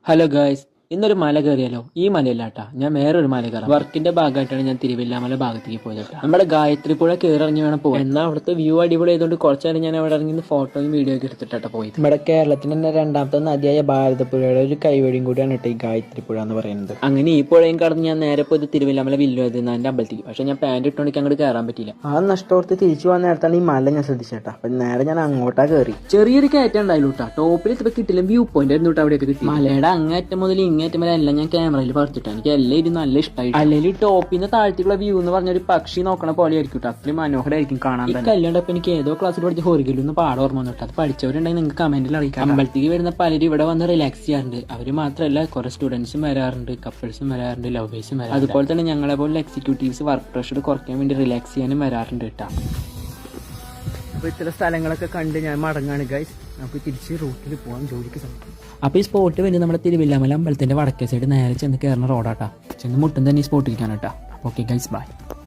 Hello guys, ഇന്നൊരു മല കയറിയാലോ? ഈ മലയല്ലാട്ടാ, ഞാൻ വേറൊരു മല കയറാം. വർക്കിന്റെ ഭാഗമായിട്ടാണ് ഞാൻ തിരുവില്ലാമല ഭാഗത്തേക്ക് പോയത് കേട്ടോ. നമ്മുടെ ഗായത്രി പുഴ കയറിറങ്ങി വേണം പോകാൻ. എന്നാൽ അവിടുത്തെ വ്യൂ അടിപൊളി ആയതുകൊണ്ട് കുറച്ചു നേരം ഞാൻ അവിടെ ഇറങ്ങി ഫോട്ടോയും വീഡിയോ ഒക്കെ എടുത്തിട്ടാ പോയത്. നമ്മുടെ കേരളത്തിന്റെ തന്നെ രണ്ടാമത്തെ നദിയായ ഭാരതപ്പുഴയുടെ ഒരു കൈവഴിയും കൂടിയാണ് കേട്ടോ ഈ ഗായത്രി പുഴ എന്ന് പറയുന്നത്. അങ്ങനെ ഈ പുഴയും കടന്ന് ഞാൻ നേരെ പോയത് തിരുവില്ലാമല വില്ലുവെന്ന എന്റെ അമ്പലത്തേക്ക്. പക്ഷെ ഞാൻ പാന്റ് ഇട്ടുകൊണ്ട് അങ്ങോട്ട് കയറാൻ പറ്റില്ല. ആ നഷ്ടോർത്ത് തിരിച്ചു വന്ന നേരത്താണ് ഈ മല ഞാൻ ശ്രദ്ധിച്ചേട്ടാ. അപ്പൊ നേരെ ഞാൻ അങ്ങോട്ടാ കയറി. ചെറിയൊരു കയറ്റം ഉണ്ടായാലും കേട്ടോ. ടോപ്പിൽ എത്തിയപ്പോൾ കിട്ടില്ല, വ്യൂ പോയിന്റ് ആയിരുന്നു കേട്ടോ അവിടെയൊക്കെ കിട്ടി. മലയുടെ അങ്ങേറ്റം മുതൽ ഇങ്ങേറ്റം വരെ എല്ലാം ഞാൻ ക്യാമറയിൽ പറിച്ചിട്ടാണ്. എനിക്ക് എല്ലാം ഇത് നല്ല ഇഷ്ടമായി. അല്ലെങ്കിൽ ടോപ്പിൽ നിന്ന് താഴ്ത്തിയുള്ള വ്യൂ എന്ന് പറഞ്ഞൊരു പക്ഷി നോക്കണ പോലെ ആയിരിക്കും കേട്ടോ. അത്രയും മനോഹരമായിരിക്കും കാണാൻ. ഈ കല്യാണം എനിക്ക് ഏതോ ക്ലാസ്സിൽ പഠിച്ച ഹോറിഗിലൊന്ന് പാടം ഓർമ്മ വന്നിട്ട് അത് പഠിച്ചവരുണ്ടെങ്കിൽ നിങ്ങൾക്ക് കമന്റിൽ അറിയിക്കാം. അമ്പലത്തേക്ക് വരുന്ന പലരും ഇവിടെ വന്ന് റിലാക്സ് ചെയ്യാറുണ്ട്. അവർ മാത്രമല്ല കുറെ സ്റ്റുഡൻസും വരാറുണ്ട്, കപ്പിൾസും വരാറുണ്ട്, ലവേഴ്സും വരാറുണ്ട്. അതുപോലെ തന്നെ ഞങ്ങളെ പോലെ എക്സിക്യൂട്ടീവ്സ് വർക്ക് പ്രഷർ കുറയ്ക്കാൻ വേണ്ടി റിലാക്സ് ചെയ്യാനും വരാറുണ്ട് കേട്ടോ. അപ്പോൾ ഇത്തരം സ്ഥലങ്ങളൊക്കെ കണ്ട് ഞാൻ മടങ്ങാണ് ഗൈസ്. നമുക്ക് തിരിച്ച് റൂട്ടിൽ പോകാൻ ജോലിക്ക് സമയം. അപ്പോൾ ഈ സ്പോട്ട് വേണ്ടി നമ്മുടെ തിരുവില്ലാമല അമ്പലത്തിന്റെ വടക്കേ സൈഡ് നേരെ ചെന്ന് കയറുന്ന റോഡാട്ടാ. ചെന്ന് മുട്ടും തന്നെ ഈ സ്പോട്ടിലേക്കാണ് കേട്ടോ. Okay guys, by.